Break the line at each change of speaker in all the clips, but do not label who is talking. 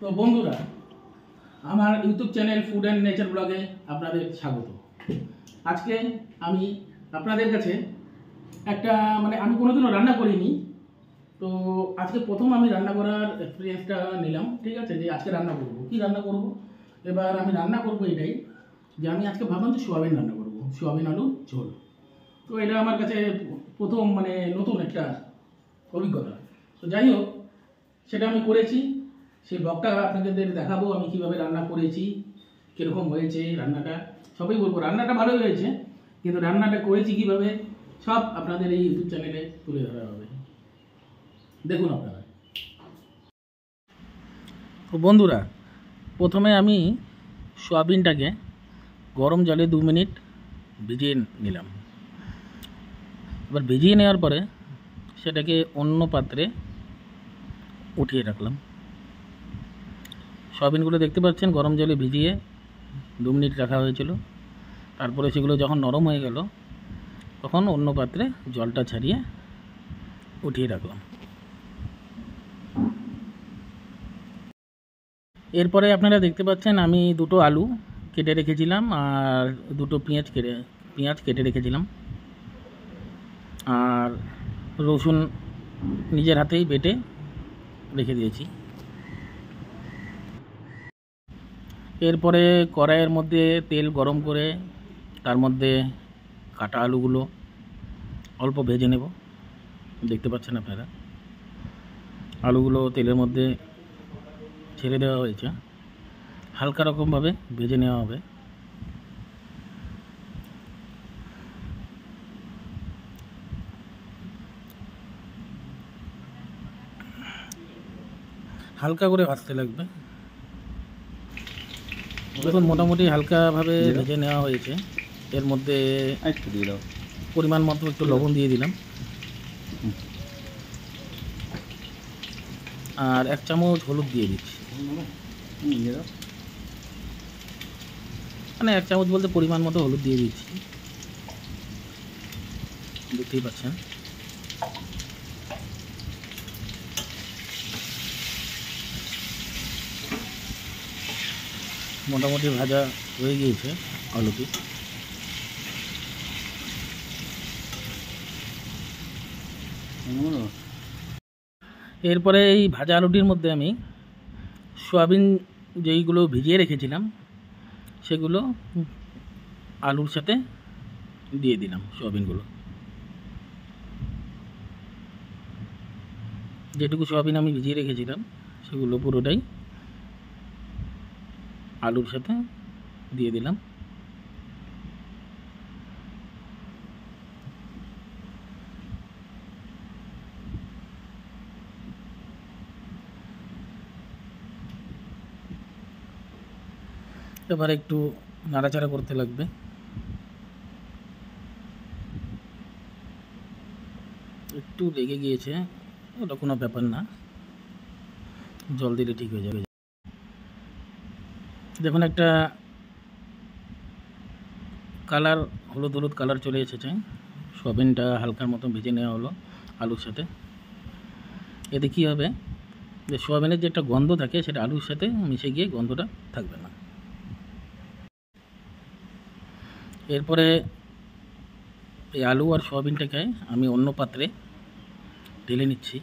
তো বন্ধুরা, আমার YouTube channel food and nature ব্লগে আপনাদের স্বাগত। আজকে আমি আপনাদের কাছে একটা আমি কোনোদিনও রান্না করিনি, তো আজকে প্রথম আমি রান্না করার এক্সপিরিয়েন্সটা নিলাম। ঠিক আছে, যে আজকে রান্না করব, কি রান্না করব। এবার আমি রান্না করব এটাই যে আমি আজকে ভাবলাম যে সোয়াবিন রান্না করব, সোয়াবিন আলু ঝোল। তো এটা আমার কাছে প্রথম নতুন একটা অভিজ্ঞতা। তো যাই হোক, সেটা আমি করেছি। সেই ব্লগটা আপনাদের দেখাবো, আমি কিভাবে রান্না করেছি, কীরকম হয়েছে রান্নাটা, সবই বলবো। রান্নাটা ভালো হয়েছে, কিন্তু রান্নাটা করেছি কিভাবে সব আপনাদের এই ইউটিউব চ্যানেলে তুলে ধরা হবে, দেখুন আপনারা। তো বন্ধুরা, প্রথমে আমি সোয়াবিনটাকে গরম জলে 2 মিনিট ভিজিয়ে নিলাম। এবার ভিজিয়ে নেওয়ার পরে সেটাকে অন্য পাত্রে উঠিয়ে রাখলাম। সয়াবিনগুলো দেখতে পাচ্ছেন গরম জলে ভিজিয়ে 2 মিনিট রাখা হয়েছিল। তারপরে সেগুলো যখন নরম হয়ে গেল তখন অন্য পাত্রে জলটা ছাড়িয়ে উঠিয়ে রাখলাম। এরপরে আপনারা দেখতে পাচ্ছেন আমি 2টো আলু কেটে রেখেছিলাম আর 2টো পেঁয়াজ কেটে রেখেছিলাম, আর রসুন নিজের হাতেই বেটে রেখে দিয়েছি। এরপরে কড়াইয়ের মধ্যে তেল গরম করে তার মধ্যে কাটা আলুগুলো অল্প ভেজে নেব। দেখতে পাচ্ছেন আপনারা আলুগুলো তেলের মধ্যে ছেড়ে দেওয়া হয়েছে, হালকা রকমভাবে ভেজে নেওয়া হবে। হালকা করে ভাজতে লাগবে। দেখুন মোটামুটি হালকাভাবে ভেজে নেওয়া হয়েছে। এর মধ্যে একটু দিয়ে দাও, পরিমাণ মতো একটু লবণ দিয়ে দিলাম, আর 1 চামচ হলুদ দিয়ে দিচ্ছি। 1 চামচ বলতে পরিমাণ মতো হলুদ দিয়ে দিচ্ছি, দেখতেই পাচ্ছেন। মোটামুটি ভাজা হয়ে গিয়েছে আলুটি। এরপরে এই ভাজা আলুটির মধ্যে আমি সয়াবিন যেইগুলো ভিজিয়ে রেখেছিলাম সেগুলো আলুর সাথে দিয়ে দিলাম। সয়াবিনগুলো, যেটুকু সয়াবিন আমি ভিজিয়ে রেখেছিলাম সেগুলো পুরোটাই আলুর সাথে দিয়ে দিলাম। এবার একটু নাড়াচাড়া করতে লাগবে। একটু লেগে গিয়েছে, ওটা কোনো ব্যাপার না, জল দিলে ঠিক হয়ে যাবে। দেখুন একটা কালার, হলুদ হলুদ কালার চলে এসেছে। সয়াবিনটা হালকার মতো ভেজে নেওয়া হলো আলুর সাথে। এতে কী হবে, যে সয়াবিনের যে একটা গন্ধ থাকে সেটা আলুর সাথে মিশে গিয়ে গন্ধটা থাকবে না। এরপরে এই আলু আর সয়াবিনটাকে আমি অন্য পাত্রে ঢেলে নিচ্ছি।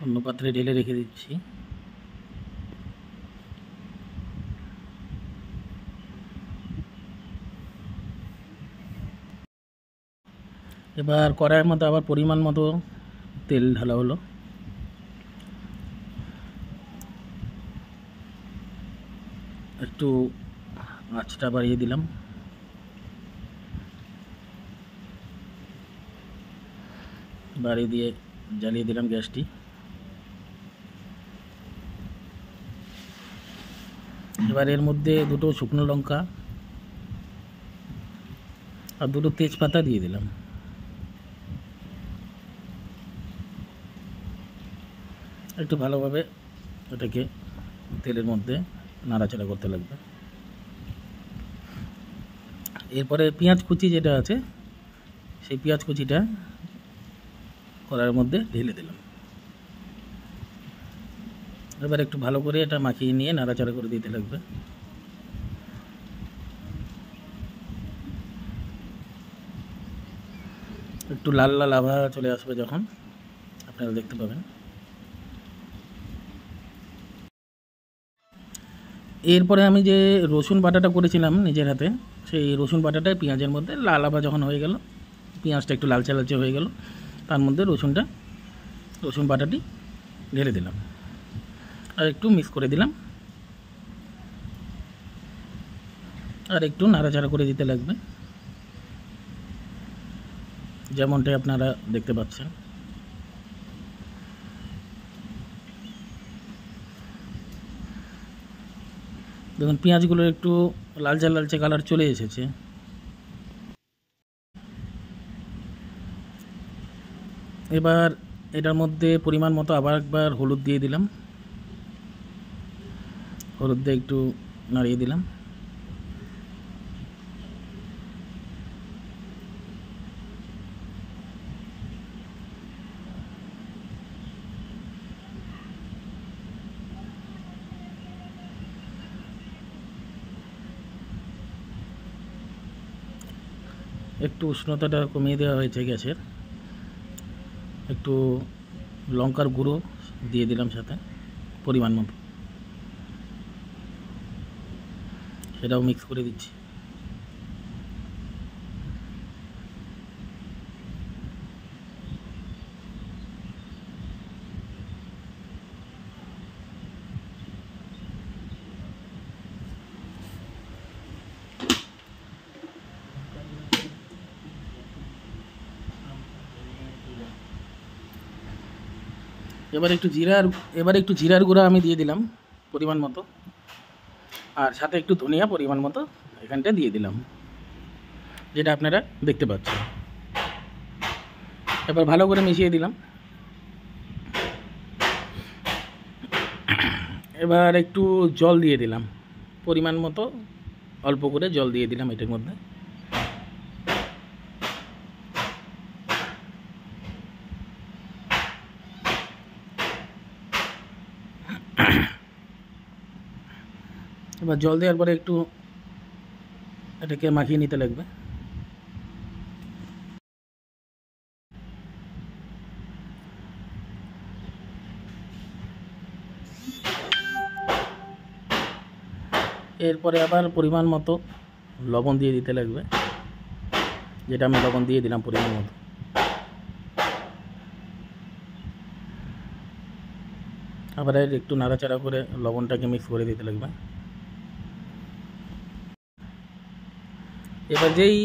অন্য পাত্রে ঢেলে রেখে দিচ্ছি। এবার কড়াইয়ের মধ্যে আবার পরিমাণ মতো তেল ঢালা হলো। একটু আঁচটা বাড়িয়ে দিলাম, বাড়িয়ে দিয়ে জ্বালিয়ে দিলাম গ্যাসটি। এবার এর মধ্যে 2টো শুকনো লঙ্কা আর 2টো তেজপাতা দিয়ে দিলাম। একটু ভালোভাবে এটাকে তেলের মধ্যে নাড়াচাড়া করতে লাগবে। এরপরে পেঁয়াজ কুচি যেটা আছে সেই পেঁয়াজ কুচিটা কড়াইয়ের মধ্যে ঢেলে দিলাম। এবার একটু ভালো করে এটা মাখিয়ে নিয়ে নাড়াচাড়া করে দিতে লাগবে। একটু লাল লাল আভা চলে আসবে যখন, আপনারা দেখতে পাবেন। এরপরে আমি যে রসুন বাটাটা করেছিলাম নিজের হাতে, সেই রসুন বাটাটাই পেঁয়াজের মধ্যে লাল আভা যখন হয়ে গেল, পেঁয়াজটা একটু লালচে লালচে হয়ে গেল, তার মধ্যে রসুন বাটাটি ঢেলে দিলাম আর একটু মিক্স করে দিলাম, আর একটু নাড়াচাড়া করে দিতে লাগবে, যেমনটাই আপনারা দেখতে পাচ্ছেন। দেখুন পেঁয়াজগুলোর একটু লালচে লালচে কালার চলে এসেছে। এবার এটার মধ্যে পরিমাণ মতো আবার একবার হলুদ দিয়ে দিলাম, হলুদ দিয়ে একটু নাড়িয়ে দিলাম। একটু উষ্ণতাটা কমিয়ে দেওয়া হয়েছে গ্যাসের। একটু লঙ্কার গুঁড়ো দিয়ে দিলাম সাথে পরিমাণ মতো, সেটাও মিক্স করে দিচ্ছি। এবার একটু জিরার গুঁড়া আমি দিয়ে দিলাম পরিমাণ মতো, আর সাথে একটু ধনিয়া পরিমাণ মতো এখানটা দিয়ে দিলাম, যেটা আপনারা দেখতে পাচ্ছেন। এবার ভালো করে মিশিয়ে দিলাম। এবার একটু জল দিয়ে দিলাম পরিমাণ মতো, অল্প করে জল দিয়ে দিলাম এটার মধ্যে। এবার জল দেওয়ার পরে একটু এটাকে মাখিয়ে নিতে লাগবে। এরপরে আবার পরিমাণ মতো লবণ দিয়ে দিতে লাগবে, যেটা আমি লবণ দিয়ে দিলাম পরিমাণ মতো। আবার একটু নাড়াচাড়া করে লবণটাকে মিক্স করে দিতে লাগবে। এবার যেই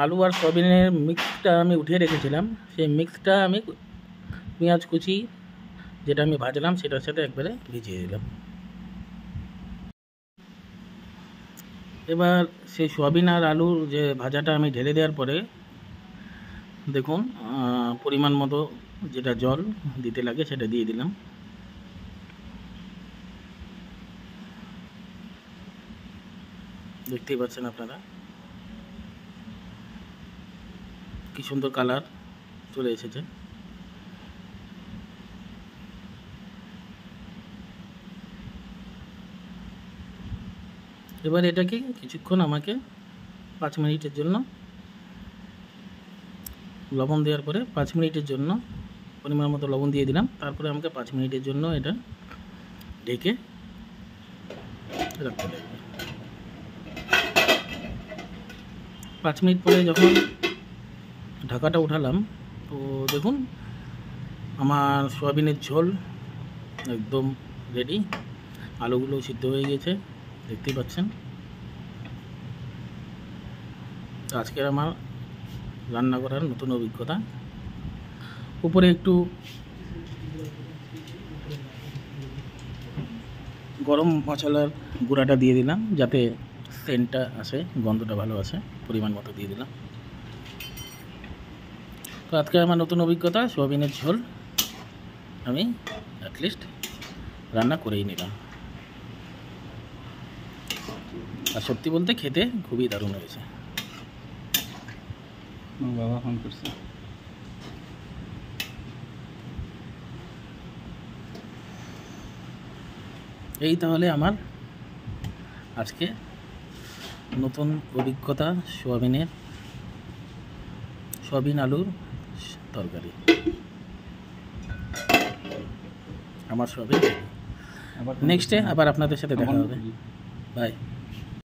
আলু আর সয়াবিনের মিক্সটা আমি উঠিয়ে রেখেছিলাম, সেই মিক্সটা আমি পেঁয়াজ কুচি যেটা আমি ভাজলাম সেটার সাথে একবারে ভিজিয়ে দিলাম। এবার সেই সয়াবিন আর আলুর যে ভাজাটা আমি ঢেলে দেওয়ার পরে দেখুন পরিমাণ মতো যেটা জল দিতে লাগে সেটা দিয়ে দিলাম। দেখতেই পাচ্ছেন আপনারা কি সুন্দর কালার চলে এসেছে। এবার এটাকে কিছুক্ষণ আমাকে 5 মিনিটের জন্য লবণ দেওয়ার পরে 5 মিনিটের জন্য পরিমাণ মতো লবণ দিয়ে দিলাম। তারপরে আমাকে 5 মিনিটের জন্য এটা ঢেকে রাখতে লাগবে। 5 মিনিট পরে যখন ঢাকাটা উঠালাম, তো দেখুন আমার সয়াবিনের ঝোল একদম রেডি, আলুগুলো সিদ্ধ হয়ে গেছে, দেখতেই পাচ্ছেন। আজকের আমার রান্না করার নতুন অভিজ্ঞতা। উপরে একটু গরম মশলার গুঁড়াটা দিয়ে দিলাম যাতে সেন্টটা আসে, গন্ধটা ভালো আসে, পরিমাণ মতো দিয়ে দিলাম। তো আজকে আমার নতুন অভিজ্ঞতা, সোয়াবিনের ঝোল আমি অ্যাটলিস্ট রান্না করেই নিলাম। আর সত্যি বলতে খেতে খুবই দারুণ হয়েছে।
বাবা ফোন করছে।
এই তাহলে আমার আজকে নতুন অভিজ্ঞতা সোয়াবিন আলুর তরকারি। আমার সোয়াবিন নেক্সটে আবার আপনাদের সাথে দেখা হবে। বাই।